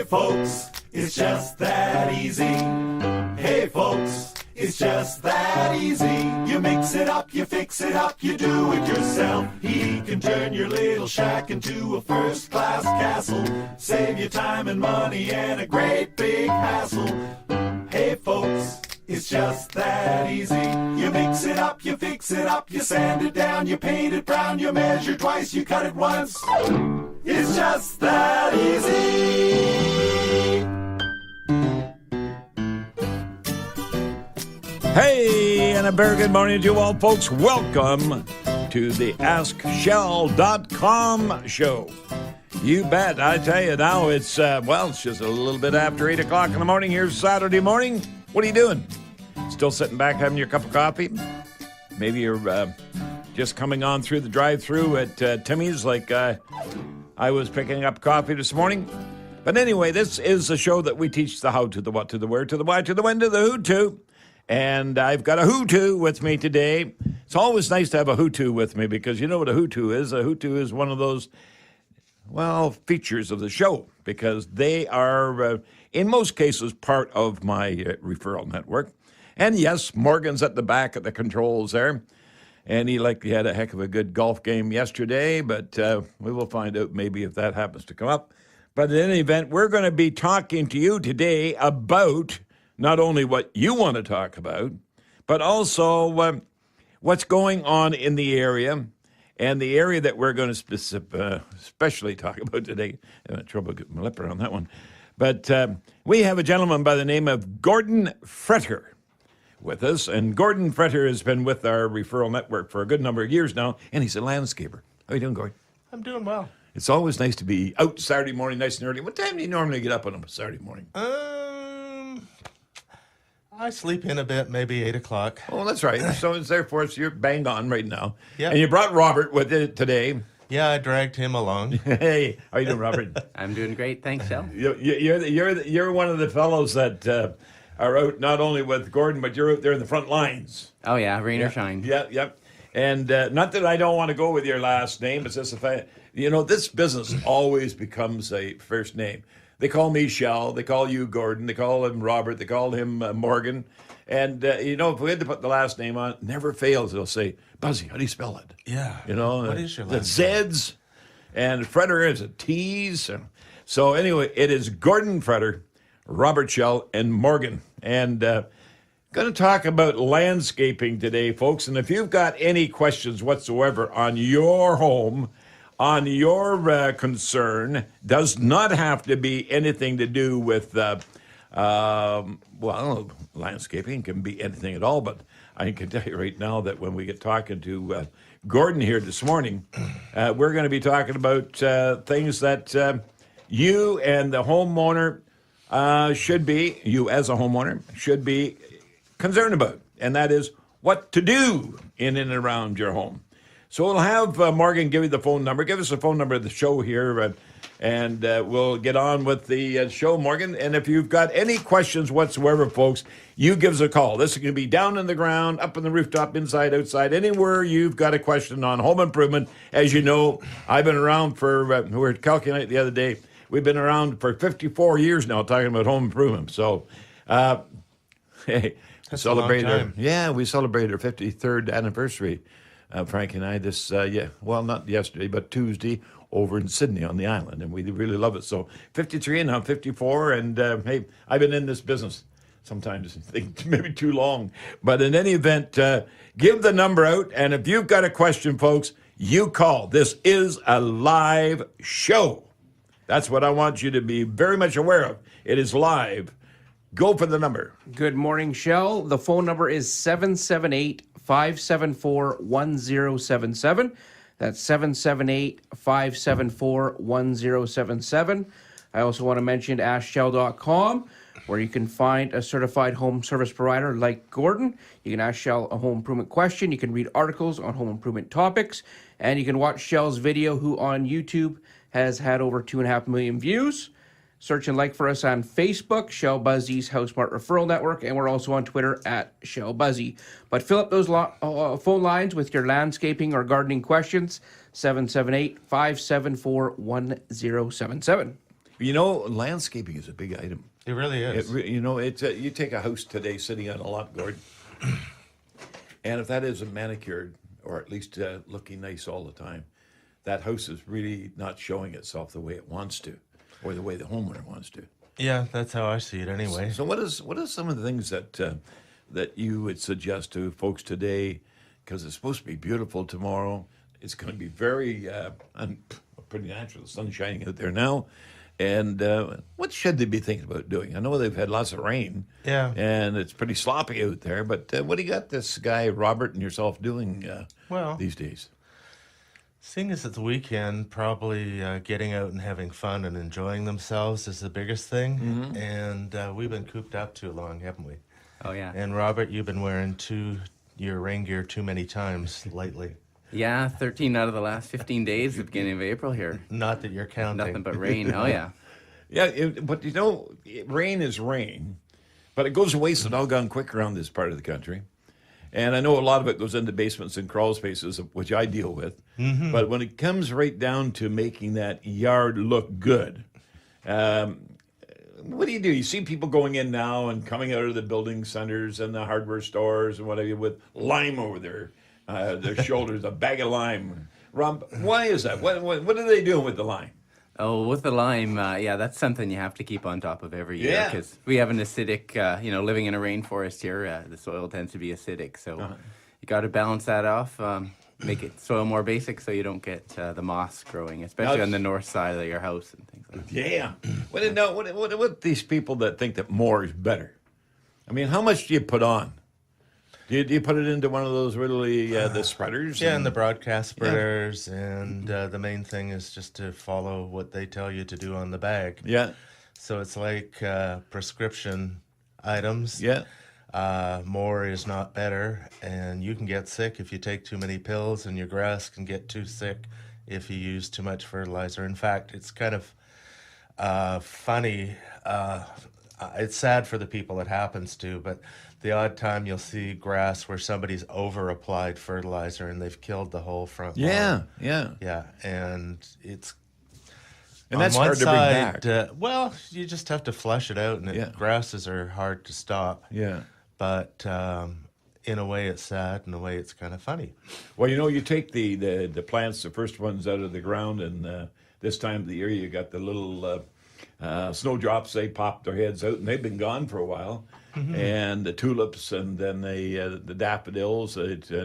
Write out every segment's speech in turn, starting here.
folks, it's just that easy. Hey folks, it's just that easy. You mix it up, you fix it up, you do it yourself. He can turn your little shack into a first-class castle. Save you time and money and a great big hassle. Hey folks, it's just that easy. You mix it up, you fix it up, you sand it down, you paint it brown, you measure twice, you cut it once. It's just that easy. Hey, and a very good morning to you all, folks. Welcome to the AskShell.com show. You bet. I tell you now, it's just a little bit after 8 o'clock in the morning. Here's Saturday morning. What are you doing? Still sitting back having your cup of coffee? Maybe you're just coming on through the drive-thru at Timmy's like I was picking up coffee this morning. But anyway, this is a show that we teach the how to, the what to, the where to, the why to, the when to, the who to. And I've got a who-to with me today. It's always nice to have a who-to with me because you know what a who-to is. A who-to is one of those, features of the show because they are, in most cases, part of my referral network. And yes, Morgan's at the back at the controls there. And he had a heck of a good golf game yesterday, but we will find out maybe if that happens to come up. But in any event, we're going to be talking to you today about not only what you want to talk about, but also what's going on in the area. And the area that we're going to especially talk about today, I had trouble getting my lip around that one. But we have a gentleman by the name of Gordon Fretter with us. And Gordon Fretter has been with our referral network for a good number of years now, and he's a landscaper. How are you doing, Gordon? I'm doing well. It's always nice to be out Saturday morning, nice and early. What time do you normally get up on a Saturday morning? I sleep in a bit, maybe 8 o'clock. Oh, that's right. So it's therefore you're banged on right now. Yeah. And you brought Robert with you today. Yeah, I dragged him along. Hey, how you doing, Robert? I'm doing great, thanks, Shell. You're one of the fellows that are out not only with Gordon, but you're out there in the front lines. Oh yeah, rain or shine. Yep. And not that I don't want to go with your last name, it's just the fact, this business always becomes a first name. They call me Shell. They call you Gordon. They call him Robert. They call him Morgan. And, if we had to put the last name on, it never fails. They'll say, Busey, how do you spell it? Yeah. What is your last name? Zs. And Fretter is a T's. So anyway, it is Gordon Fretter, Robert Shell, and Morgan. And going to talk about landscaping today, folks. And if you've got any questions whatsoever on your home, on your concern, does not have to be anything to do with, landscaping can be anything at all. But I can tell you right now that when we get talking to Gordon here this morning, we're going to be talking about things that you and the homeowner you as a homeowner should be concerned about. And that is what to do in and around your home. So we'll have Morgan give you the phone number. Give us the phone number of the show here, and we'll get on with the show, Morgan. And if you've got any questions whatsoever, folks, you give us a call. This is going to be down in the ground, up on the rooftop, inside, outside, anywhere you've got a question on home improvement. As you know, I've been around for, we were calculating the other day, we've been around for 54 years now talking about home improvement. So, hey, that's a long time. We celebrated our 53rd anniversary. Frank and I, not yesterday, but Tuesday over in Sydney on the island, and we really love it. So 53 and I'm 54, and hey, I've been in this business sometimes maybe too long. But in any event, give the number out, and if you've got a question, folks, you call. This is a live show. That's what I want you to be very much aware of. It is live. Go for the number. Good morning, Shell. The phone number is 778-574-1077. That's 778-574-1077. I also want to mention AskShell.com, where you can find a certified home service provider like Gordon. You can ask Shell a home improvement question. You can read articles on home improvement topics. And you can watch Shell's video, who on YouTube has had over 2.5 million views. Search and like for us on Facebook, Shell Buzzy's HouseSmart Referral Network, and we're also on Twitter at Shell Buzzy. But fill up those phone lines with your landscaping or gardening questions, 778-574-1077. You know, landscaping is a big item. It really is. It's you take a house today sitting on a lot, Gordon, and if that isn't manicured or at least looking nice all the time, that house is really not showing itself the way it wants to, or the way the homeowner wants to. Yeah, that's how I see it anyway. So what are some of the things that you would suggest to folks today? Because it's supposed to be beautiful tomorrow. It's going to be very pretty natural. The sun's shining out there now. And what should they be thinking about doing? I know they've had lots of rain. Yeah. And it's pretty sloppy out there. But what do you got this guy, Robert, and yourself doing these days? Seeing as it's the weekend, probably getting out and having fun and enjoying themselves is the biggest thing. Mm-hmm. And we've been cooped up too long, haven't we? Oh, yeah. And Robert, you've been wearing your rain gear too many times lately. Yeah, 13 out of the last 15 days at the beginning of April here. Not that you're counting. Nothing but rain. Oh, yeah. Yeah, but rain is rain, but it goes away so doggone quick around this part of the country. And I know a lot of it goes into basements and crawl spaces, which I deal with. Mm-hmm. But when it comes right down to making that yard look good, what do? You see people going in now and coming out of the building centers and the hardware stores and whatever with lime over their shoulders, a bag of lime. Rob, why is that? What are they doing with the lime? Oh, with the lime, that's something you have to keep on top of every year Yeah. because we have an acidic, living in a rainforest here, the soil tends to be acidic. So you got to balance that off, make it soil more basic so you don't get the moss growing, especially on the north side of your house and things like that. Yeah. What these people that think that more is better? I mean, how much do you put on? Do you put it into one of those really the spreaders? Yeah, and the broadcast spreaders, and the main thing is just to follow what they tell you to do on the bag. Yeah. So it's like prescription items. Yeah. More is not better, and you can get sick if you take too many pills, and your grass can get too sick if you use too much fertilizer. In fact, it's kind of funny. It's sad for the people it happens to, but the odd time you'll see grass where somebody's over-applied fertilizer and they've killed the whole front lawn. Yeah, and it's... And that's hard to bring back. Well, you just have to flush it out, and grasses are hard to stop. Yeah. But in a way it's sad, in a way it's kind of funny. Well, you take the plants, the first ones out of the ground, and this time of the year you got the little snowdrops. They pop their heads out, and they've been gone for a while. Mm-hmm. And the tulips, and then the daffodils.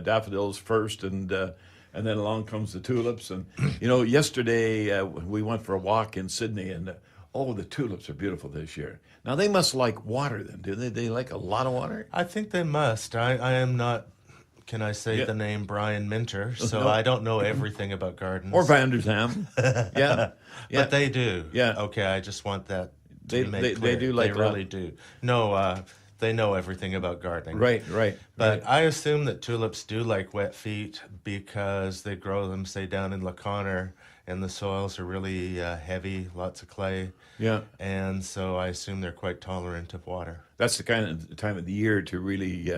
Daffodils first, and then along comes the tulips. And yesterday we went for a walk in Sydney, and the tulips are beautiful this year. Now they must like water, then, do they? They like a lot of water. I think they must. I am not. Can I say the name Brian Minter? So I don't know everything about gardens. Or Van der Zam. Yeah. But they do. Yeah. Okay, I just want that to be made they clear. do like they really do. No, they know everything about gardening. Right. But I assume that tulips do like wet feet because they grow them, say, down in Laconner, and the soils are really heavy, lots of clay. Yeah. And so I assume they're quite tolerant of water. That's the kind of time of the year to really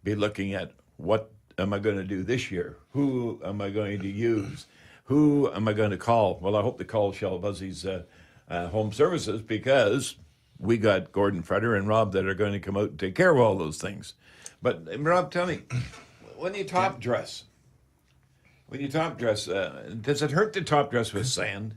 be looking at what am I going to do this year? Who am I going to use? Who am I going to call? Well, I hope to call Shell Busey's Home Services, because we got Gordon, Freder, and Rob that are going to come out and take care of all those things. But Rob, tell me, when you top dress, does it hurt to top dress with sand?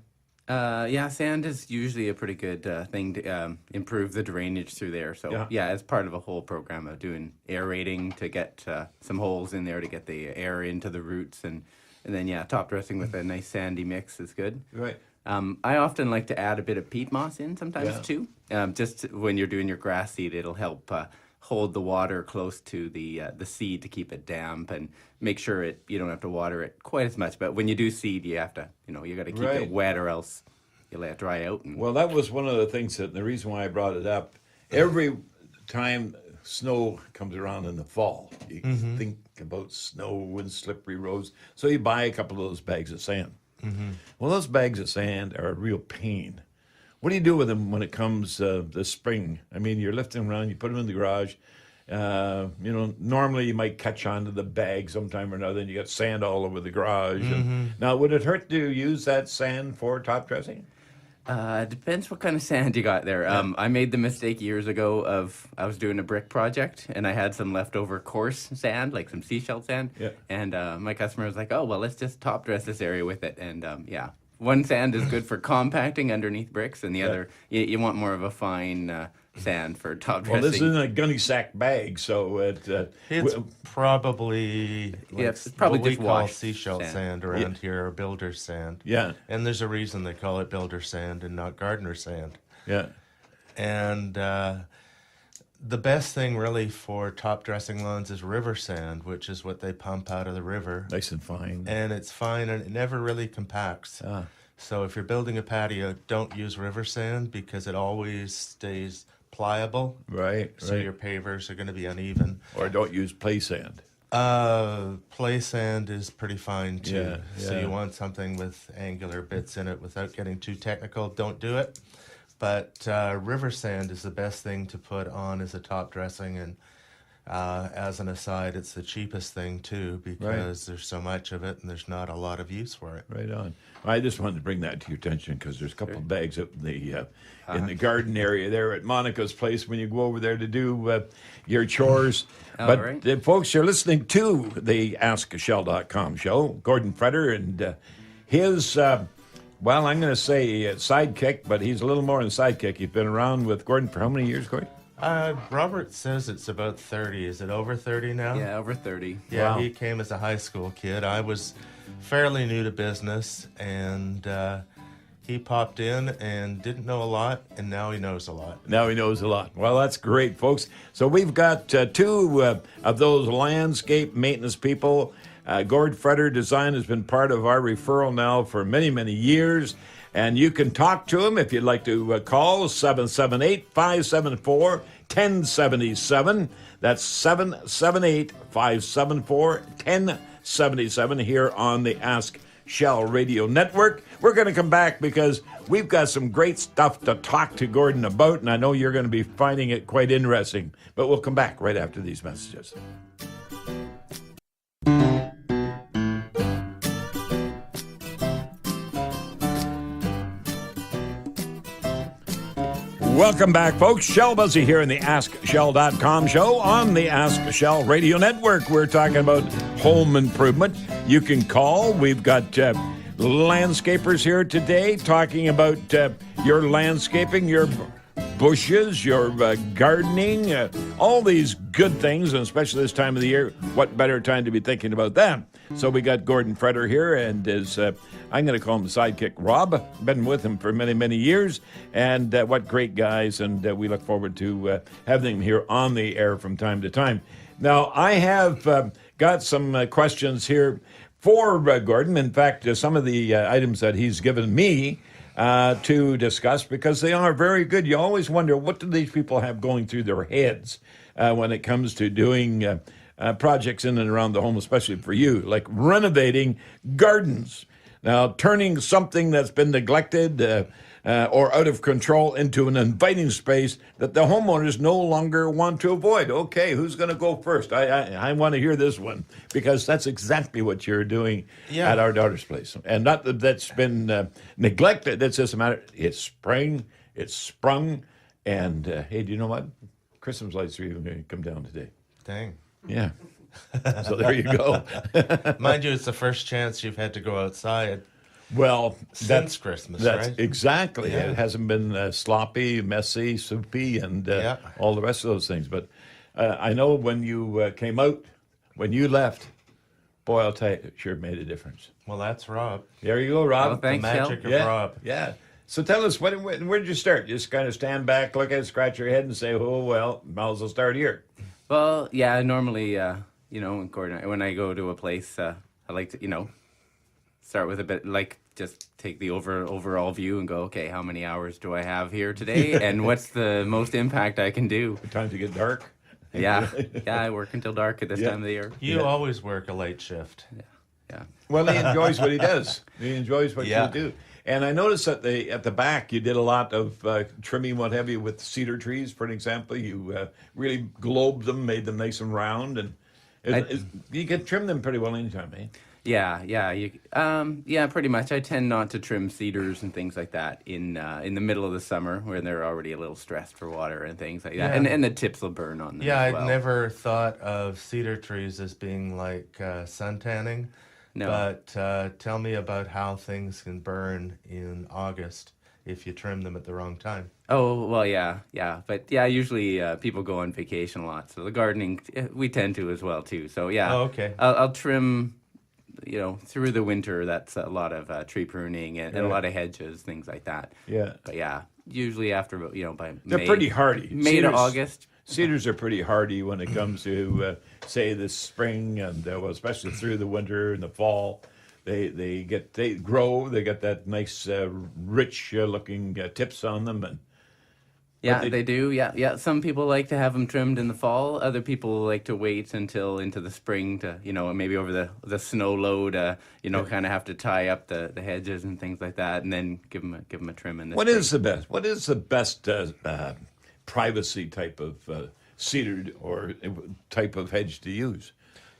Sand is usually a pretty good thing to improve the drainage through there. So, as part of a whole program of doing aerating to get some holes in there to get the air into the roots. And then, top dressing with a nice sandy mix is good. Right. I often like to add a bit of peat moss in sometimes, too. Just when you're doing your grass seed, it'll help hold the water close to the seed to keep it damp and make sure you don't have to water it quite as much. But when you do seed, you have to, you got to keep it wet, or else you let it dry out. Well, that was one of the things the reason why I brought it up. Every time snow comes around in the fall, you think about snow and slippery roads. So you buy a couple of those bags of sand. Mm-hmm. Well, those bags of sand are a real pain. What do you do with them when it comes the spring? I mean, you're lifting them around, you put them in the garage. Normally you might catch onto the bag sometime or another, and you got sand all over the garage. Mm-hmm. Now, would it hurt to use that sand for top dressing? Depends what kind of sand you got there. I made the mistake years ago of I was doing a brick project and I had some leftover coarse sand, like some seashell sand. Yeah. And my customer was like, "Oh, well, let's just top dress this area with it." And one sand is good for compacting underneath bricks, and the other you want more of a fine sand for top dressing. Well, this isn't a gunny sack bag, so It's probably it's probably what we just call washed seashell sand around here, or builder's sand. Yeah. And there's a reason they call it builder sand and not gardener sand. yeah. And the best thing really for top dressing lawns is river sand, which is what they pump out of the river. Nice and fine. And it's fine and it never really compacts. So if you're building a patio, don't use river sand because it always stays pliable. Right. So your pavers are going to be uneven. Or don't use play sand. Play sand is pretty fine too. Yeah, So yeah. you want something with angular bits in it without getting too technical. Don't do it. But river sand is the best thing to put on as a top dressing. And as an aside, it's the cheapest thing too because there's so much of it and there's not a lot of use for it. Right on. I just wanted to bring that to your attention because there's a couple of bags up in the garden area there at Monica's place when you go over there to do your chores. But folks, you're listening to the AskShell.com show. Gordon Fretter and his, well, I'm going to say sidekick, but he's a little more than sidekick. He's been around with Gordon for how many years, Gordon? Robert says it's about 30. Is it over 30 now? Yeah, over 30. Yeah, Wow. He came as a high school kid. I was fairly new to business, and he popped in and didn't know a lot, and now he knows a lot. Now he knows a lot. Well, that's great, folks. So we've got two of those landscape maintenance people. Gord Fretter Design has been part of our referral now for many, many years. And you can talk to him if you'd like to call 778-574-1077. That's 778-574-1077 here on the Ask Shell Radio Network. We're going to come back because we've got some great stuff to talk to Gordon about, and I know you're going to be finding it quite interesting. But we'll come back right after these messages. Welcome back, folks. Shell Busey here in the AskShell.com show on the Ask Shell Radio Network. We're talking about home improvement. You can call. We've got landscapers here today talking about your landscaping, your bushes, your gardening, all these good things, and especially this time of the year, what better time to be thinking about that? So we got Gordon Fretter here and his, I'm going to call him sidekick, Rob. Been with him for many, many years, and what great guys, and we look forward to having them here on the air from time to time. Now, I have got some questions here for Gordon. In fact, some of the items that he's given me to discuss because they are very good. You always wonder, what do these people have going through their heads when it comes to doing projects in and around the home, especially for you, like renovating gardens. Now, turning something that's been neglected or out of control into an inviting space that the homeowners no longer want to avoid. Okay, who's going to go first? I want to hear this one because that's exactly what you're doing at our daughter's place. And not that that's been neglected. It's just a matter, it's spring, it's sprung, and hey, do you know what? Christmas lights are even going to come down today. Dang. Yeah. So there you go. Mind you, it's the first chance you've had to go outside Well, since Christmas, that's right? exactly. Yeah. It hasn't been sloppy, messy, soupy, and all the rest of those things. But I know when you came out, when you left, boy, I'll tell you, it sure made a difference. Well, that's Rob. There you go, Rob. Oh, thanks, The magic Shell. of Rob. Yeah. So tell us, where did you start? Just kind of stand back, look at it, scratch your head, and say, oh, well, might as well start here. Well, yeah, normally, when I go to a place, I like to, start with a bit, like, just take the overall view and go, okay, how many hours do I have here today? And what's the most impact I can do? Time to get dark. Yeah, I work until dark at this time of the year. You always work a late shift. Yeah. Well, he enjoys what he does. He enjoys what Yeah. you do. And I noticed at the back, you did a lot of trimming, what have you, with cedar trees, for an example. You really globed them, made them nice and round. And you can trim them pretty well anytime, eh? Yeah, pretty much. I tend not to trim cedars and things like that in the middle of the summer when they're already a little stressed for water and things like that. And the tips will burn on them. Yeah, as I'd well. never thought of cedar trees as being like sun tanning. No. But tell me about how things can burn in August if you trim them at the wrong time. Oh, well, yeah. But yeah, usually people go on vacation a lot. So the gardening, we tend to as well, too. So yeah, Oh, okay. I'll trim, through the winter. That's a lot of tree pruning and a lot of hedges, things like that. Yeah. But yeah, usually after, by They're May, pretty hardy. May to August. Cedars are pretty hardy when it comes to, say, the spring and especially through the winter and the fall. They grow. They get that nice, rich looking tips on them, and Yeah, they do. Yeah. Some people like to have them trimmed in the fall. Other people like to wait until into the spring to, maybe over the snow load, kind of have to tie up the hedges and things like that, and then give them a trim in the spring. What is the best privacy type of cedar or type of hedge to use?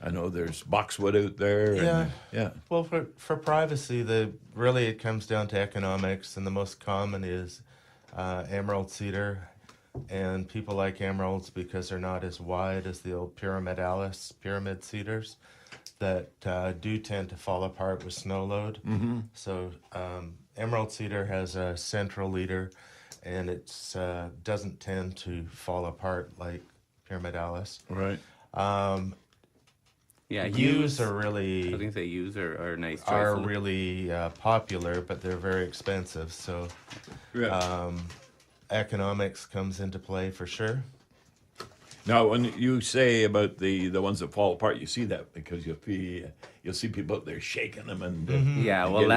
I know there's boxwood out there. Yeah. Well, for privacy, it comes down to economics, and the most common is emerald cedar, and people like emeralds because they're not as wide as the old pyramid cedars that do tend to fall apart with snow load. Mm-hmm. So emerald cedar has a central leader, and it doesn't tend to fall apart like pyramidalis. Right. Yeah, Yews are really... I was going to say yews are nice choice. Are really popular, but they're very expensive. So economics comes into play for sure. Now, when you say about the ones that fall apart, you see that because you'll see people out there shaking them and Yeah, and well, getting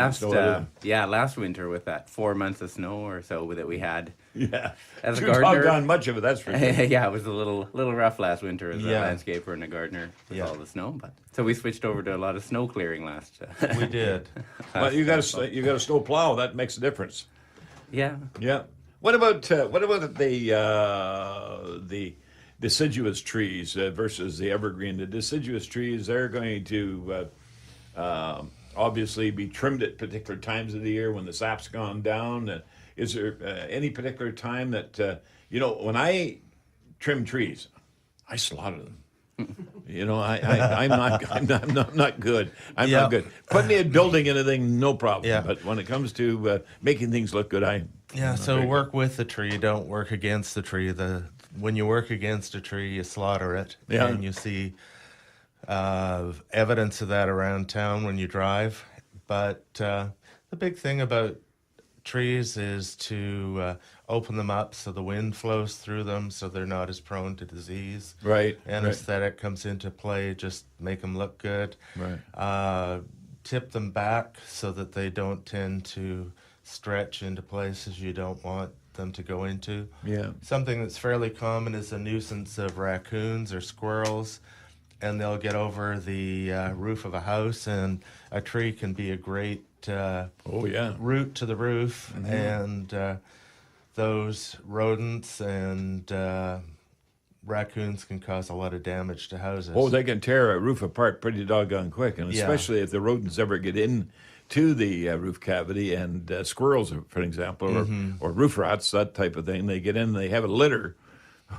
last winter with that 4 months of snow or so that we had. Yeah, As a too gardener, doggone much of it. That's for sure. yeah, it was a little rough last winter as a Yeah. landscaper and a gardener with all the snow. But so we switched over to a lot of snow clearing last. We did. But you got a snow plow. That makes a difference. Yeah. Yeah. What about the deciduous trees versus the evergreen? The deciduous trees, they're going to obviously be trimmed at particular times of the year when the sap's gone down. Is there any particular time that when I trim trees, I slaughter them. I'm not good. I'm not good. Put me in building anything, no problem. Yeah. But when it comes to making things look good, So work with the tree. Don't work against the tree. When you work against a tree, you slaughter it. Yeah. And you see evidence of that around town when you drive. But the big thing about trees is to open them up so the wind flows through them so they're not as prone to disease. Right. And right. aesthetic comes into play, just make them look good. Right. Tip them back so that they don't tend to stretch into places you don't want them to go into. Yeah. Something that's fairly common is a nuisance of raccoons or squirrels, and they'll get over the roof of a house, and a tree can be a great root to the roof, and those rodents and raccoons can cause a lot of damage to houses. Oh, they can tear a roof apart pretty doggone quick, and especially if the rodents ever get in to the roof cavity, and squirrels, for example, or roof rats, that type of thing. They get in, they have a litter.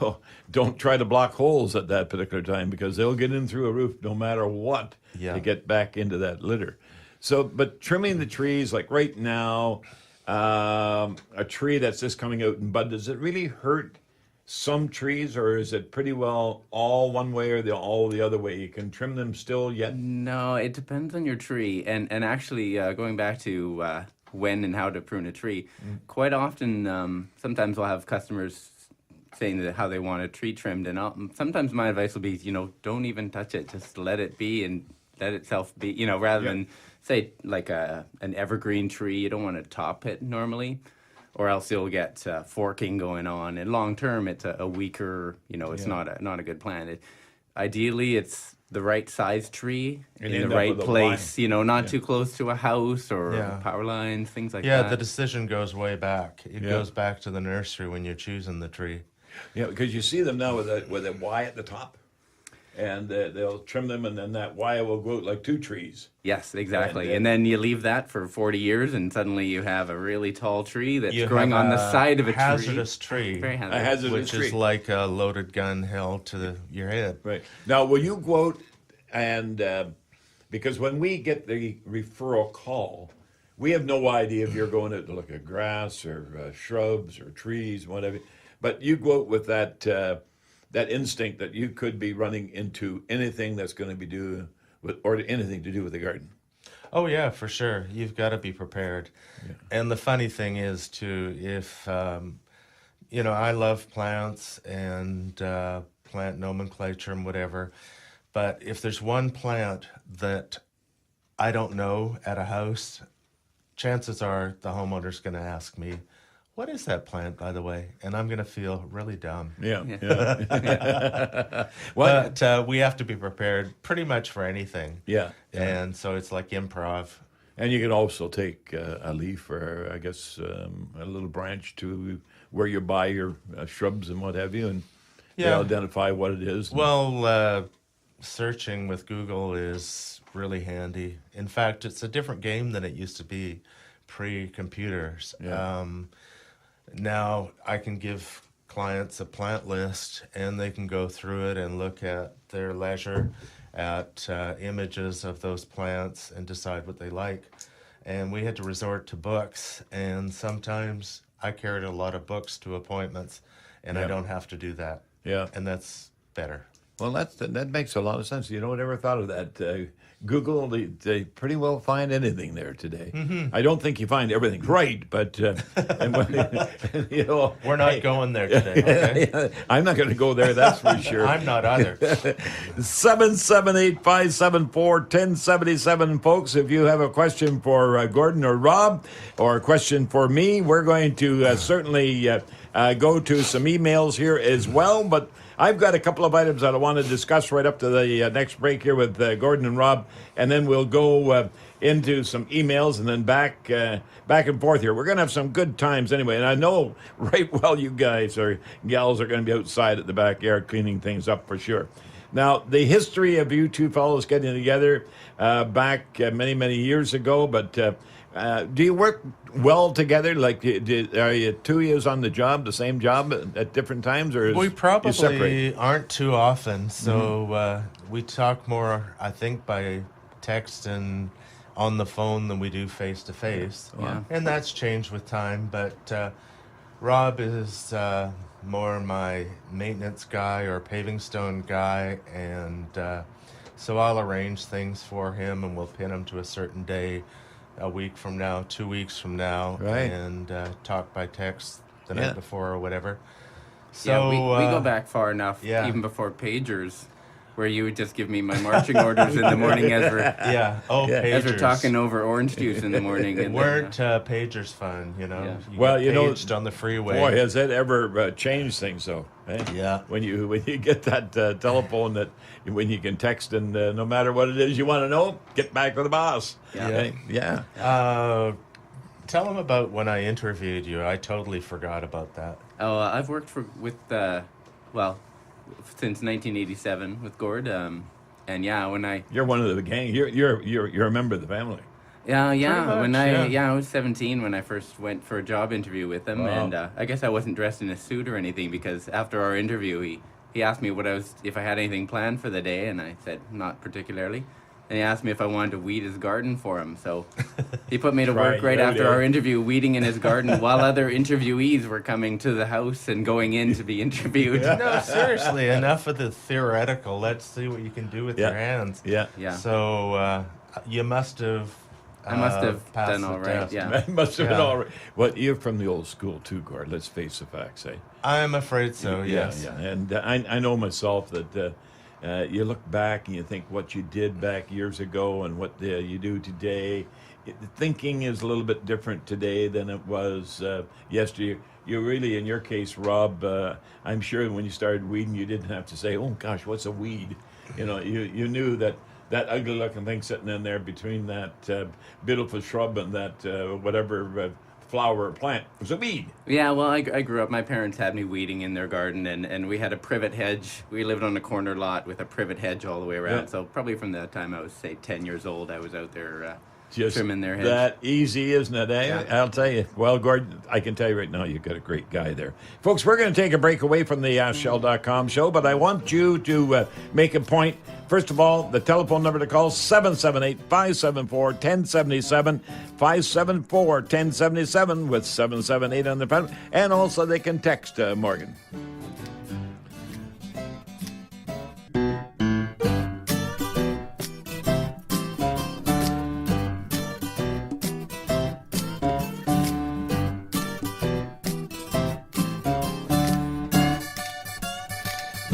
Oh, don't try to block holes at that particular time because they'll get in through a roof no matter what to get back into that litter. So, but trimming the trees, like right now, a tree that's just coming out in bud, does it really hurt some trees, or is it pretty well all one way or all the other way? You can trim them still yet? No, it depends on your tree. And actually, going back to when and how to prune a tree, quite often, sometimes I'll have customers saying that how they want a tree trimmed, and sometimes my advice will be, don't even touch it, just let it be and let itself be, rather than say like an evergreen tree, you don't want to top it normally, or else you'll get forking going on, and long term it's a weaker, it's not a good plan. Ideally, it's the right size tree And in end the up right with a place, line. not too close to a house or power lines, things like that. Yeah, the decision goes way back. It goes back to the nursery when you're choosing the tree. Yeah, because you see them now with a Y at the top. and they'll trim them, and then that wire will grow out like 2 trees. Yes, exactly. And then you leave that for 40 years, and suddenly you have a really tall tree that's growing on the side of a hazardous tree. Very A hazardous which tree. is like a loaded gun held to your head. Right. Now, will you go out and, because when we get the referral call, we have no idea if you're going out to look at grass or shrubs or trees, whatever, but you go out with that that instinct that you could be running into anything that's going to be or anything to do with the garden. Oh yeah, for sure. You've got to be prepared. Yeah. And the funny thing is too, if I love plants and plant nomenclature and whatever, but if there's one plant that I don't know at a house, chances are the homeowner's going to ask me, "What is that plant, by the way?" And I'm going to feel really dumb. Yeah. But we have to be prepared pretty much for anything. Yeah. And so it's like improv. And you can also take a leaf or, I guess, a little branch to where you buy your shrubs and what have you, and they'll identify what it is. Well, searching with Google is really handy. In fact, it's a different game than it used to be pre-computers. Yeah. Now I can give clients a plant list, and they can go through it and look at their leisure at images of those plants and decide what they like. And we had to resort to books, and sometimes I carried a lot of books to appointments, and I don't have to do that. Yeah. And that's better. Well, that makes a lot of sense. You know, I never thought of that. Google, they pretty well find anything there today. Mm-hmm. I don't think you find everything right, but We're not going there today. Okay? I'm not going to go there, that's for sure. I'm not either. 778-574-1077, folks. If you have a question for Gordon or Rob, or a question for me, we're going to certainly go to some emails here as well, but I've got a couple of items that I want to discuss right up to the next break here with Gordon and Rob, and then we'll go into some emails and then back and forth here. We're going to have some good times anyway, and I know right well you guys or gals are going to be outside at the backyard cleaning things up for sure. Now, the history of you two fellows getting together back many, many years ago, but do you work well together? Like, are you two years on the job, the same job at different times, or we you probably separate? aren't too often, so we talk more, I think, by text and on the phone than we do face to face. And that's changed with time. But Rob is more my maintenance guy or paving stone guy, and so I'll arrange things for him, and we'll pin him to a certain day. A week from now, 2 weeks from now, right. And talk by text the night before or whatever. So yeah, we go back far enough, even before pagers, where you would just give me my marching orders in the morning as we're pagers. as we're talking over orange juice in the morning. And weren't pagers fun, you know? Yeah. You get paged on the freeway. Boy, has that ever changed things, though. Eh? Yeah. When you get that telephone that when you can text and no matter what it is you want to know, get back to the boss. Yeah. Tell them about when I interviewed you. I totally forgot about that. Oh, I've worked since 1987 with Gord, and when you're one of the gang. You're a member of the family. Much, when I yeah. I was 17 when I first went for a job interview with him, and I guess I wasn't dressed in a suit or anything because after our interview he asked me if I had anything planned for the day, and I said not particularly. And he asked me if I wanted to weed his garden for him. So he put me to work right after our interview, weeding in his garden while other interviewees were coming to the house and going in to be interviewed. No, seriously, enough of the theoretical. Let's see what you can do with your hands. Yeah. So you must have... I must have done all right, test. yeah. I must have been all right. Well, you're from the old school too, Gord. Let's face the facts, eh? I'm afraid so, yes. Yeah. And I know myself that... you look back and you think what you did back years ago and what you do today. Thinking is a little bit different today than it was yesterday. You really, in your case, Rob, I'm sure when you started weeding, you didn't have to say, "Oh gosh, what's a weed?" You know, you knew that ugly-looking thing sitting in there between that beautiful shrub and that whatever flower plant. It was a weed. Yeah, well, I grew up, my parents had me weeding in their garden, and we had a privet hedge. We lived on a corner lot with a privet hedge all the way around. Yeah. So probably from the time I was, say, 10 years old, I was out there Just trimming their hedge. that easy, isn't it? Eh? Yeah. I'll tell you. Well, Gordon, I can tell you right now, you've got a great guy there. Folks, we're going to take a break away from the AskShell.com show, but I want you to make a point. First of all, the telephone number to call, 778-574-1077, 574-1077 with 778 on the phone. And also they can text Morgan.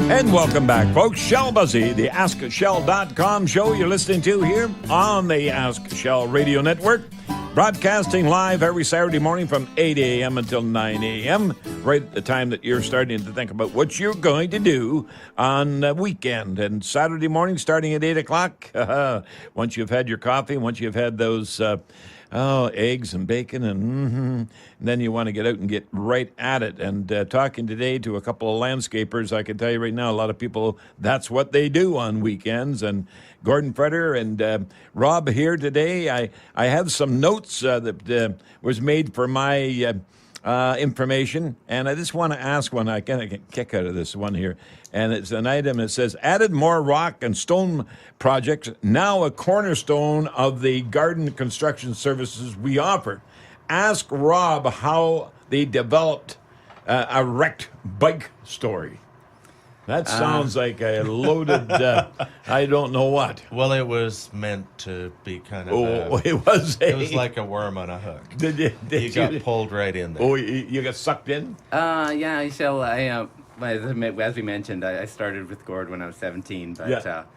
And welcome back, folks. Shell Busey, the AskShell.com show you're listening to here on the Ask Shell Radio Network. Broadcasting live every Saturday morning from 8 a.m. until 9 a.m., right at the time that you're starting to think about what you're going to do on the weekend. And Saturday morning, starting at 8 o'clock, once you've had your coffee, once you've had those eggs and bacon, and then you want to get out and get right at it. And talking today to a couple of landscapers, I can tell you right now, a lot of people, that's what they do on weekends. And Gordon Freder and Rob here today. I have some notes that was made for my information, and I just want to ask one. I get a kick out of this one here, and it's an item that says, added more rock and stone projects, now a cornerstone of the garden construction services we offer. Ask Rob how they developed a wrecked bike story. That sounds like a loaded, I don't know what. Well, it was meant to be kind of it was like a worm on a hook. Did You got pulled right in there. Oh, you got sucked in? Yeah, Shell, as we mentioned, I started with Gord when I was 17, but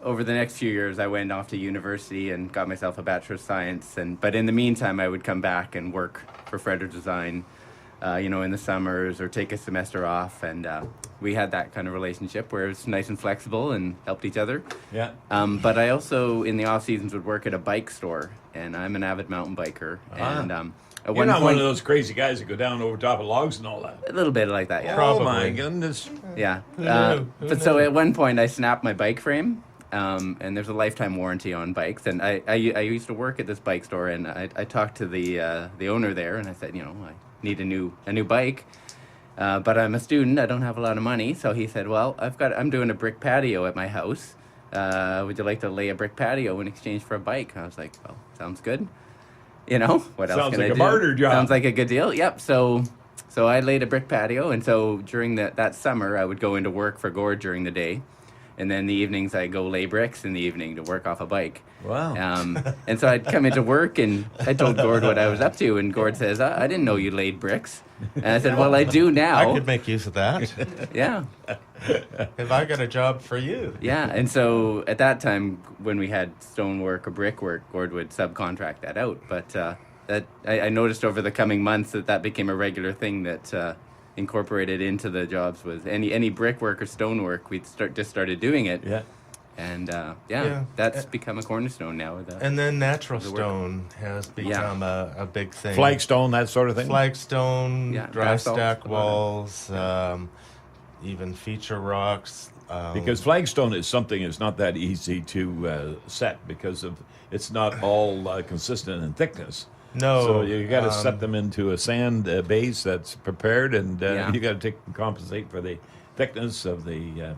over the next few years, I went off to university and got myself a Bachelor of Science. But in the meantime, I would come back and work for Freder Design, in the summers, or take a semester off. And we had that kind of relationship where it was nice and flexible and helped each other. Yeah. But I also, in the off seasons, would work at a bike store, and I'm an avid mountain biker. And at You're not one of those crazy guys that go down over top of logs and all that. A little bit like that, yeah. Oh, my goodness. Yeah. Who So at one point, I snapped my bike frame. And there's a lifetime warranty on bikes. And I used to work at this bike store, and I talked to the owner there, and I said, I need a new bike. But I'm a student. I don't have a lot of money. So he said, well, I'm doing a brick patio at my house. Would you like to lay a brick patio in exchange for a bike? And I was like, well, sounds good. What else Sounds can I like do? a barter job. Sounds like a good deal. Yep. So I laid a brick patio, and so during that summer, I would go into work for Gord during the day. And then the evenings, I'd go lay bricks in the evening to work off a bike. Wow. And so I'd come into work, and I told Gord what I was up to. And Gord says, I didn't know you laid bricks. And I said, well, I do now. I could make use of that. Yeah. Have I got a job for you? Yeah. And so at that time, when we had stonework or brickwork, Gord would subcontract that out. But I noticed over the coming months that became a regular thing that incorporated into the jobs was any brickwork or stonework, we'd started doing it. Yeah. And that's become a cornerstone now. And then natural stone has become a big thing. Flagstone, that sort of thing? Flagstone, dry basalt, stack walls, even feature rocks. Because flagstone is something that's not that easy to set because it's not all consistent in thickness. No. So you got to set them into a sand base that's prepared, and you got to compensate for the thickness of the.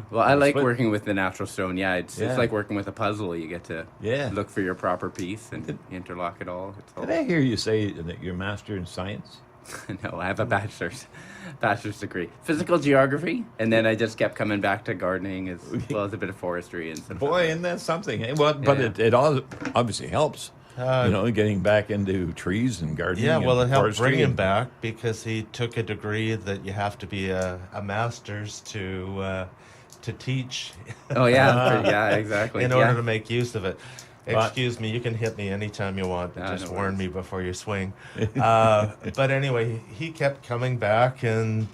Well, I like split. working with the natural stone. Yeah, it's like working with a puzzle. You get to look for your proper piece and interlock it all. Did I hear you say that you're a master in science? No, I have a bachelor's degree, physical geography, and then I just kept coming back to gardening as well as a bit of forestry and stuff. Boy, isn't that something? Well, but it all obviously helps. Getting back into trees and gardening. Yeah, well, it and helped bring him forestry. back because he took a degree that you have to be a master's to teach. Oh yeah, exactly. In order to make use of it. Excuse me, you can hit me anytime you want, but just no warn worries. me before you swing. But anyway, he kept coming back, and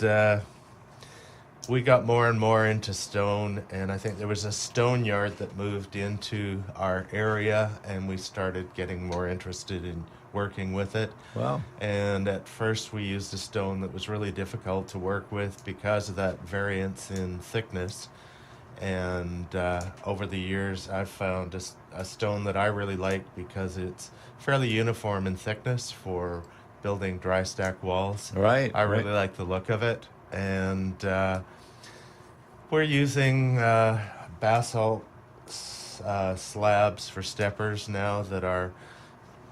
we got more and more into stone, and I think there was a stone yard that moved into our area, and we started getting more interested in working with it. Wow. And at first we used a stone that was really difficult to work with because of that variance in thickness. And over the years, I've found a stone that I really like because it's fairly uniform in thickness for building dry stack walls. Right. I really like the look of it. And we're using basalt slabs for steppers now that are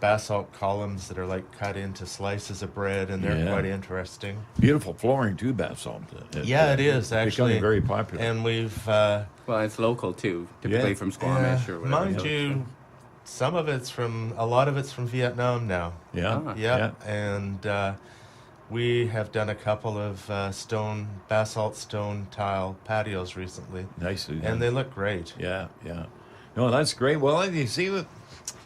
basalt columns that are like cut into slices of bread, and they're quite interesting. Beautiful flooring too, basalt. It is actually becoming very popular. And we've Well, it's local too, typically from Squamish or whatever. mind you, a lot of it's from Vietnam now. Yeah. And we have done a couple of basalt stone tile patios recently. Nicely done. And they look great. Yeah. No, that's great. Well, you see,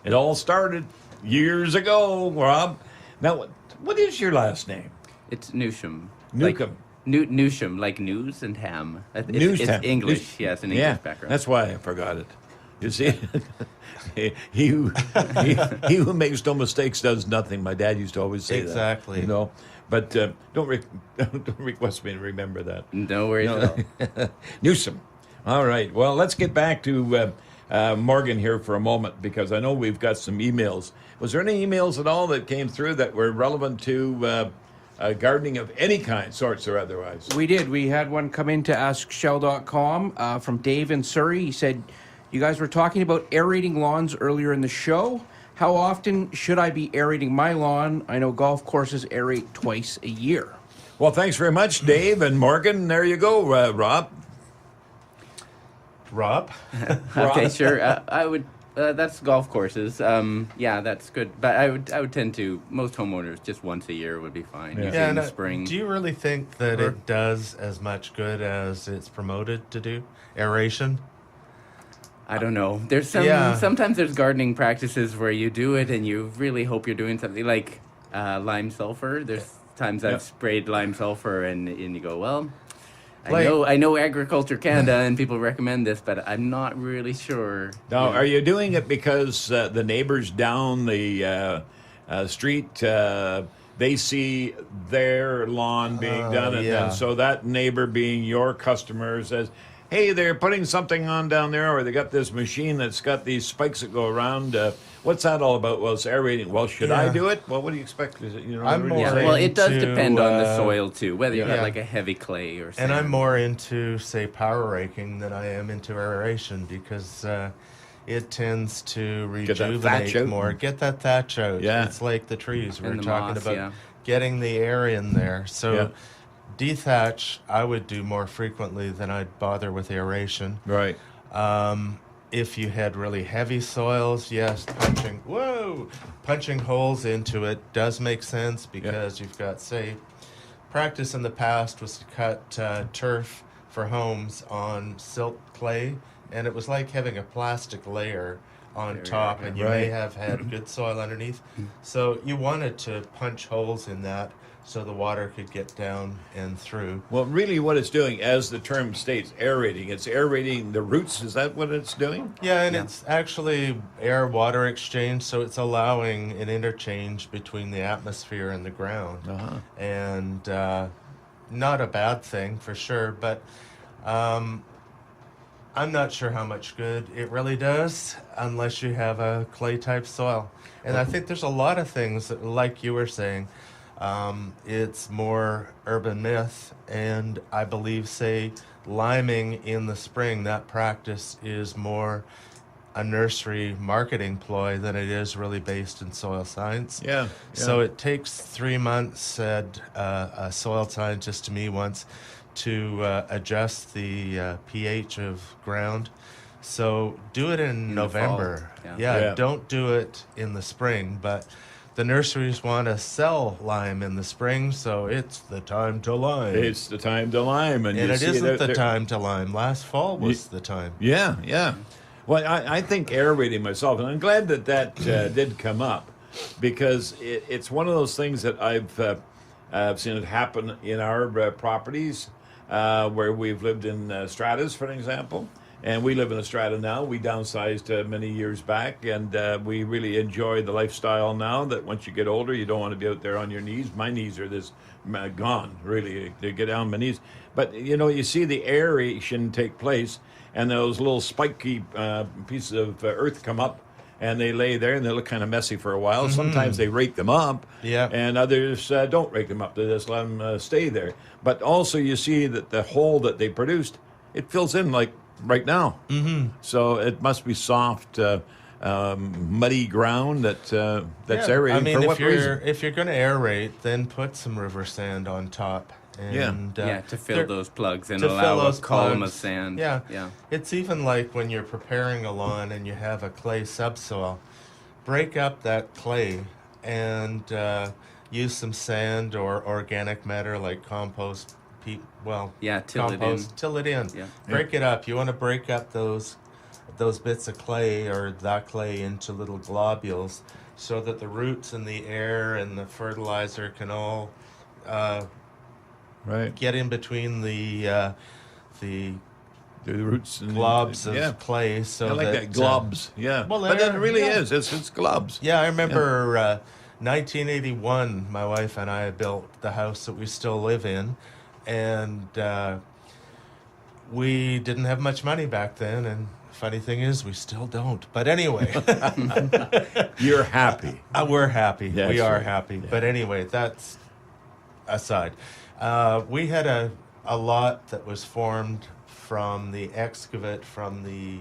it all started years ago, Rob. Now, what is your last name? It's Newsham. Newcomb. Newsham, like news and ham. News it's ham. English. It's an English background. That's why I forgot it. You see, he who makes no mistakes does nothing. My dad used to always say Exactly. that. But don't request me to remember that. No worries at all. Newsom. All right. Well, let's get back to Morgan here for a moment, because I know we've got some emails. Was there any emails at all that came through that were relevant to gardening of any kind, sorts or otherwise? We did. We had one come in to askshell.com from Dave in Surrey. He said, you guys were talking about aerating lawns earlier in the show. How often should I be aerating my lawn? I know golf courses aerate twice a year. Well, thanks very much, Dave and Morgan. There you go, Rob. Rob? Okay, sure. I would. That's golf courses. That's good. But I would tend to, most homeowners, just once a year would be fine. Usually in the spring. Do you really think that it does as much good as it's promoted to do? Aeration? I don't know. There's sometimes there's gardening practices where you do it and you really hope you're doing something like lime sulfur. There's times I've sprayed lime sulfur and you go, well, I know Agriculture Canada and people recommend this, but I'm not really sure. Now, are you doing it because the neighbors down the street, they see their lawn being done, and so that neighbor being your customer says, hey, they're putting something on down there, or they got this machine that's got these spikes that go around. What's that all about? Well, it's aerating. Well, should I do it? Well, what do you expect? Is it, well, it does depend on the soil too, whether you have like a heavy clay or sand. And I'm more into, say, power raking than I am into aeration, because it tends to rejuvenate more. Get that thatch out. Yeah. It's like the trees. We were the talking moss, about getting the air in there. So dethatch I would do more frequently than I'd bother with aeration. Right. If you had really heavy soils, yes, punching holes into it does make sense, because you've got, say, practice in the past was to cut turf for homes on silt clay, and it was like having a plastic layer on top, and you may have had good soil underneath. So you wanted to punch holes in that so the water could get down and through. Well, really what it's doing, as the term states, aerating. It's aerating the roots. Is that what it's doing? Yeah, and it's actually air-water exchange, so it's allowing an interchange between the atmosphere and the ground. And not a bad thing, for sure, but I'm not sure how much good it really does unless you have a clay-type soil. And I think there's a lot of things that, like you were saying, it's more urban myth, and I believe, say, liming in the spring, that practice is more a nursery marketing ploy than it is really based in soil science. So it takes 3 months, said a soil scientist to me once, to adjust the pH of ground. So do it in November. Don't do it in the spring, but the nurseries want to sell lime in the spring, so it's the time to lime. It's the time to lime. And it isn't the time to lime. Last fall was the time. Yeah. Well, I think aerating myself, and I'm glad that did come up, because it's one of those things that I've seen it happen in our properties where we've lived in stratas, for example. And we live in a strata now. We downsized many years back, and we really enjoy the lifestyle now that once you get older, you don't want to be out there on your knees. My knees are gone, really, to get down on my knees. But, you see the aeration take place, and those little spiky pieces of earth come up, and they lay there, and they look kind of messy for a while. Mm-hmm. Sometimes they rake them up, and others don't rake them up. They just let them stay there. But also you see that the hole that they produced, it fills in like right now. Mm-hmm. So it must be soft, muddy ground that's aerating. I mean, for what reason? If you're going to aerate, then put some river sand on top. And, to fill those plugs and allow a column of sand. Yeah. It's even like when you're preparing a lawn and you have a clay subsoil, break up that clay and use some sand or organic matter like compost. Till it in. Yeah. Break it up. You want to break up those bits of clay or that clay into little globules so that the roots and the air and the fertilizer can all get in between the roots and globs of clay. So I like that globs. Well, but that really is. It's globs. Yeah, I remember 1981. My wife and I built the house that we still live in, and we didn't have much money back then. And funny thing is, we still don't. But anyway, you're happy. We're happy. That's we are right. happy. Yeah. But anyway, that's aside. We had a lot that was formed from the excavate from the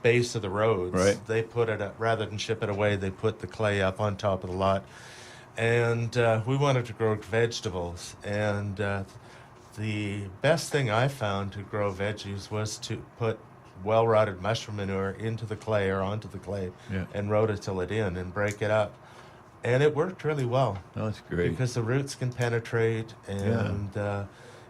base of the roads. Right. They put it up, rather than ship it away, they put the clay up on top of the lot. And we wanted to grow vegetables. And the best thing I found to grow veggies was to put well-rotted mushroom manure into the clay or onto the clay and rototill it in and break it up. And it worked really well. Oh, that's great. Because the roots can penetrate and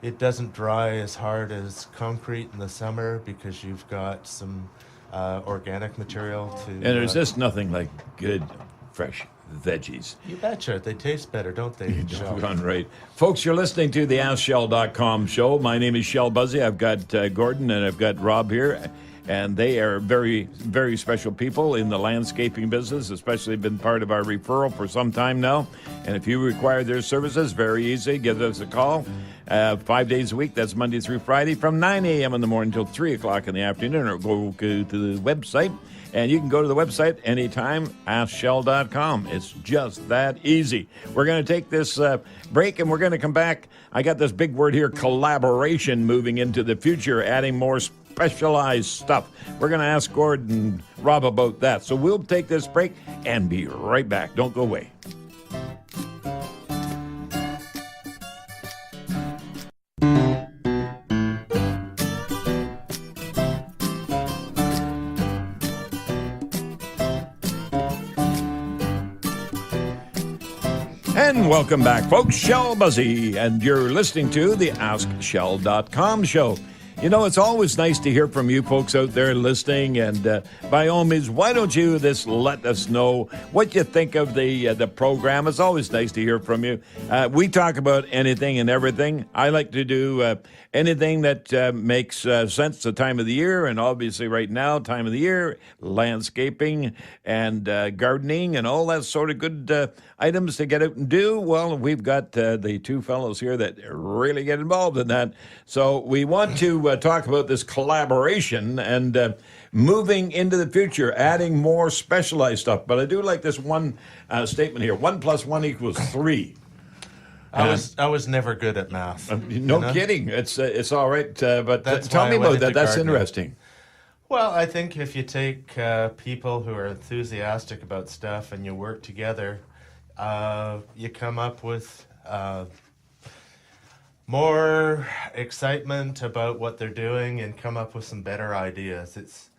it doesn't dry as hard as concrete in the summer because you've got some organic material to... And there's just nothing like good, fresh veggies. You betcha. They taste better, don't they? Doggone right. Folks, you're listening to the AskShell.com show. My name is Shell Busey. I've got Gordon and I've got Rob here. And they are very, very special people in the landscaping business, especially been part of our referral for some time now. And if you require their services, very easy. Give us a call 5 days a week. That's Monday through Friday from 9 a.m. in the morning until 3 o'clock in the afternoon. Or go to the website. And you can go to the website anytime, AskShell.com. It's just that easy. We're going to take this break, and we're going to come back. I got this big word here, collaboration, moving into the future, adding more specialized stuff. We're going to ask Gordon and Rob about that. So we'll take this break and be right back. Don't go away. And welcome back, folks. Shell Busey, and you're listening to the AskShell.com show. You know, it's always nice to hear from you folks out there listening, and by all means, why don't you just let us know what you think of the program. It's always nice to hear from you. We talk about anything and everything. I like to do anything that makes sense the time of the year, and obviously right now, time of the year, landscaping and gardening and all that sort of good items to get out and do. Well, we've got the two fellows here that really get involved in that. So we want to talk about this collaboration and moving into the future, adding more specialized stuff. But I do like this one statement here: 1 + 1 = 3. I was never good at math. No kidding. It's all right. But tell me about that. That's interesting. Well, I think if you take people who are enthusiastic about stuff and you work together, you come up with more excitement about what they're doing and come up with some better ideas. It's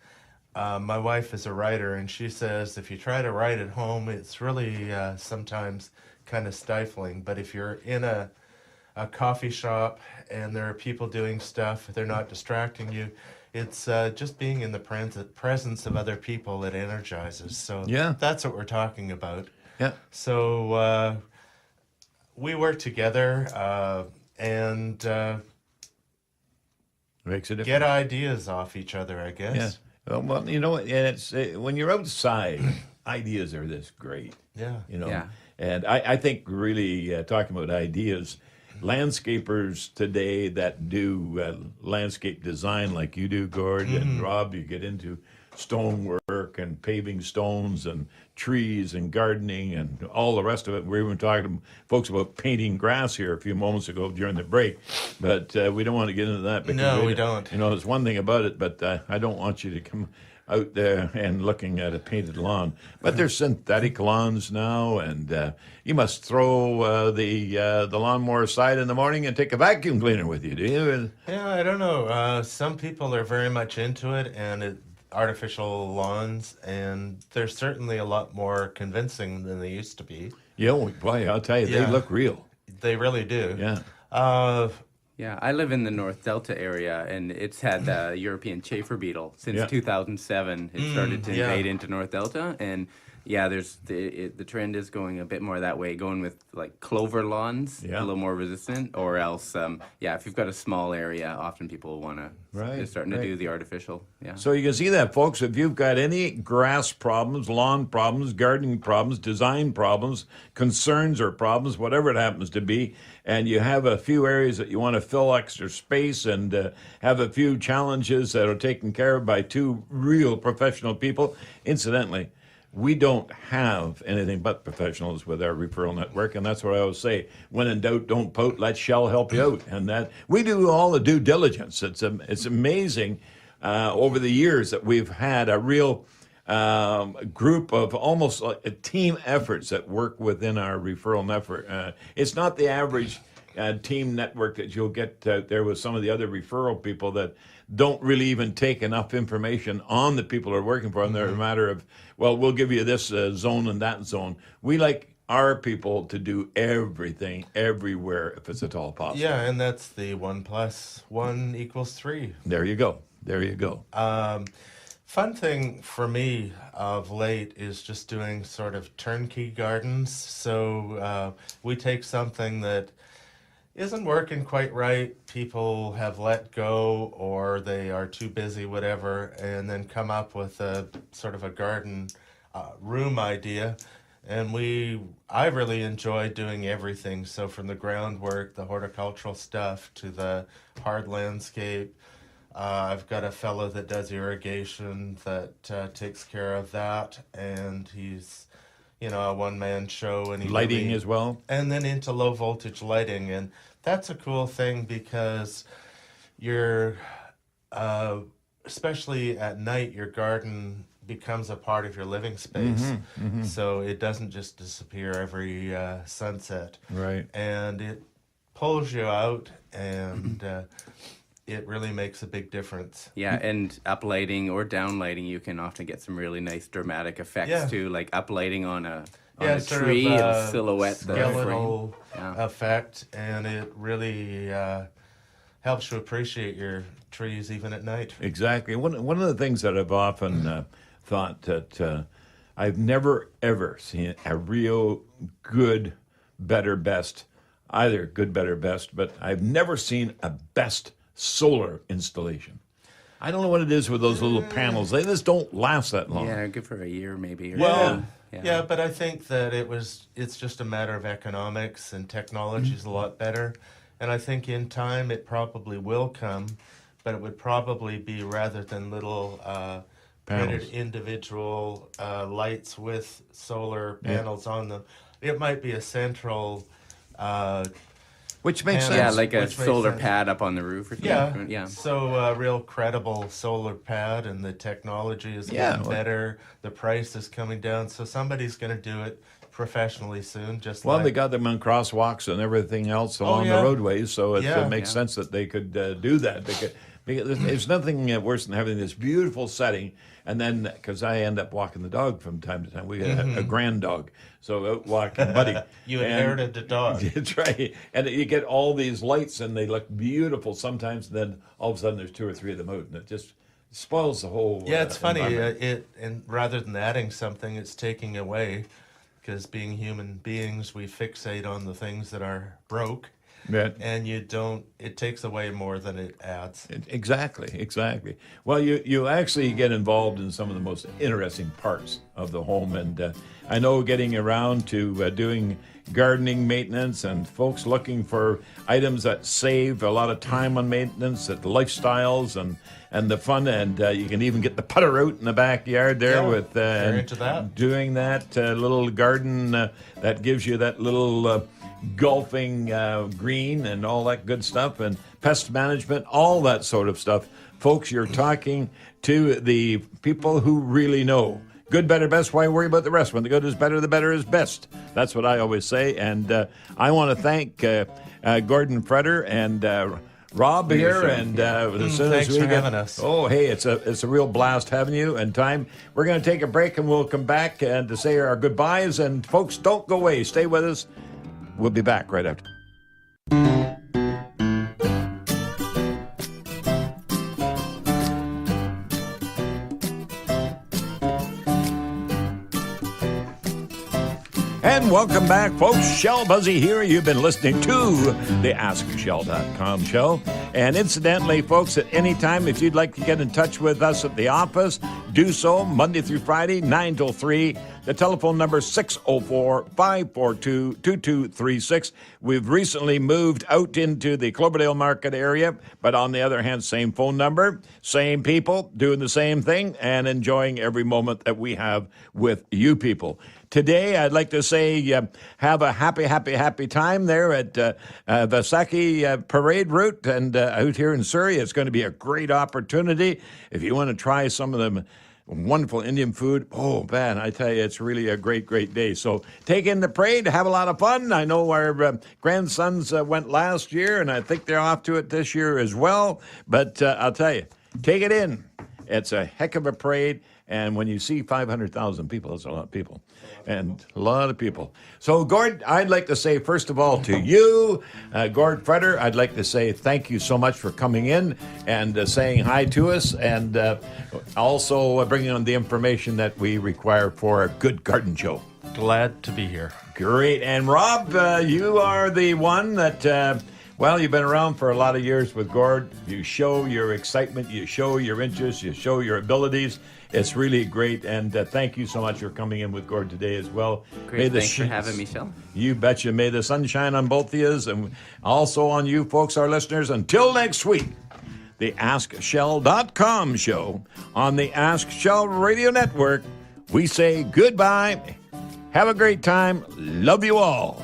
my wife is a writer, and she says if you try to write at home, it's really sometimes kind of stifling. But if you're in a coffee shop and there are people doing stuff, they're not distracting you. It's just being in the presence of other people that energizes. So that's what we're talking about. Yeah. So we work together, and Makes a difference. get ideas off each other, I guess. Yeah. Well, you know, and it's when you're outside, ideas are this great. Yeah. You know, Yeah. and I think really talking about ideas, landscapers today that do landscape design like you do, Gord, and Rob, you get into stonework and paving stones and trees and gardening and all the rest of it. We were even talking to folks about painting grass here a few moments ago during the break, but we don't want to get into that. Because No, we don't. You know, there's one thing about it, but I don't want you to come out there and looking at a painted lawn. But there's synthetic lawns now, and you must throw the lawnmower aside in the morning and take a vacuum cleaner with you, do you? Yeah, I don't know. Some people are very much into it, and artificial lawns, and they're certainly a lot more convincing than they used to be. Yeah, boy, I'll tell you, they Yeah. look real. They really do. Yeah. Yeah, I live in the North Delta area, and it's had the European chafer beetle since 2007. It started to invade into North Delta, and there's the trend is going a bit more that way, going with like clover lawns, a little more resistant, or else, if you've got a small area, often people want to Right, starting to do the artificial. Yeah. So you can see that, folks. If you've got any grass problems, lawn problems, gardening problems, design problems, concerns or problems, whatever it happens to be, and you have a few areas that you want to fill extra space and have a few challenges that are taken care of by two real professional people, incidentally, we don't have anything but professionals with our referral network, and that's what I always say. When in doubt, don't pout. Let Shell help you out, and that we do all the due diligence. It's amazing over the years that we've had a real group of almost like a team efforts that work within our referral network. It's not the average team network that you'll get out there with some of the other referral people that don't really even take enough information on the people who are working for them. They're a matter of, well, we'll give you this zone and that zone. We like our people to do everything, everywhere, if it's at all possible. Yeah, and that's the 1 + 1 = 3. There you go. There you go. Fun thing for me of late is just doing sort of turnkey gardens. So we take something that isn't working quite right, people have let go or they are too busy, whatever, and then come up with a sort of a garden room idea. And I really enjoy doing everything. So from the groundwork, the horticultural stuff, to the hard landscape. I've got a fellow that does irrigation that takes care of that, and he's, a one-man show. And Lighting as well. And then into low voltage lighting, and that's a cool thing because you're, especially at night, your garden becomes a part of your living space. So it doesn't just disappear every sunset. Right. And it pulls you out, and it really makes a big difference. Yeah, and uplighting or downlighting, you can often get some really nice dramatic effects too, like uplighting on a tree, it'll silhouette the skeletal frame. effect, and it really helps you appreciate your trees even at night. Exactly. One of the things that I've often thought that I've never, ever seen a real good, better, best, either good, better, best, but I've never seen a best solar installation. I don't know what it is with those little panels. They just don't last that long. Yeah, good for a year maybe. Or Well, so. yeah, but I think that it's just a matter of economics, and technology is a lot better. And I think in time it probably will come, but it would probably be, rather than little printed individual lights with solar panels on them, it might be a central which makes sense. Yeah, like a Which makes solar sense. pad up on the roof or something. Yeah. So a real credible solar pad, and the technology is getting better. The price is coming down, so somebody's going to do it professionally soon. They got them on crosswalks and everything else along the roadways, so it makes sense that they could do that. Because there's nothing worse than having this beautiful setting, and then, because I end up walking the dog from time to time. We got a grand dog, so out walking Buddy. You inherited the dog. That's right. And you get all these lights, and they look beautiful sometimes, and then all of a sudden there's 2 or 3 of them out, and it just spoils the whole It's funny. environment. And rather than adding something, it's taking away, because being human beings, we fixate on the things that are broke. Yeah. and it takes away more than it adds. Exactly. Well, you actually get involved in some of the most interesting parts of the home, and I know getting around to doing gardening maintenance and folks looking for items that save a lot of time on maintenance, at lifestyles and the fun, and you can even get the putter out in the backyard there with they're into that. doing that little garden that gives you that little golfing green and all that good stuff, and pest management, all that sort of stuff. Folks, you're talking to the people who really know. Good, better, best. Why worry about the rest? When the good is better, the better is best. That's what I always say. And I want to thank Gordon Fretter and Rob here. And as soon thanks as we for having us. Oh, hey, it's a real blast having you. And time, we're going to take a break, and we'll come back and to say our goodbyes. And folks, don't go away. Stay with us. We'll be back right after. And welcome back, folks. Shell Busey here. You've been listening to the AskShell.com show. And incidentally, folks, at any time, if you'd like to get in touch with us at the office, do so Monday through Friday, 9 till 3. The telephone number is 604-542-2236. We've recently moved out into the Cloverdale Market area, but on the other hand, same phone number, same people, doing the same thing, and enjoying every moment that we have with you people. Today, I'd like to say have a happy time there at Vasaki Parade Route and out here in Surrey. It's going to be a great opportunity. If you want to try some of them wonderful Indian food, oh, man, I tell you, it's really a great day. So take in the parade, have a lot of fun. I know our grandsons went last year, and I think they're off to it this year as well. But I'll tell you, take it in. It's a heck of a parade. And when you see 500,000 people, that's a lot of people. And a lot of people. So, Gord, I'd like to say, first of all, to you, Gord Fretter, I'd like to say thank you so much for coming in and saying hi to us, and also bringing on the information that we require for a good garden show. Glad to be here. Great. And, Rob, you are the one that... Well, you've been around for a lot of years with Gord. You show your excitement, you show your interest, you show your abilities. It's really great, and thank you so much for coming in with Gord today as well. Great, thanks for having me, Shell. You betcha. May the sun shine on both of you, and also on you folks, our listeners. Until next week, the AskShell.com show on the Ask Shell Radio Network. We say goodbye. Have a great time. Love you all.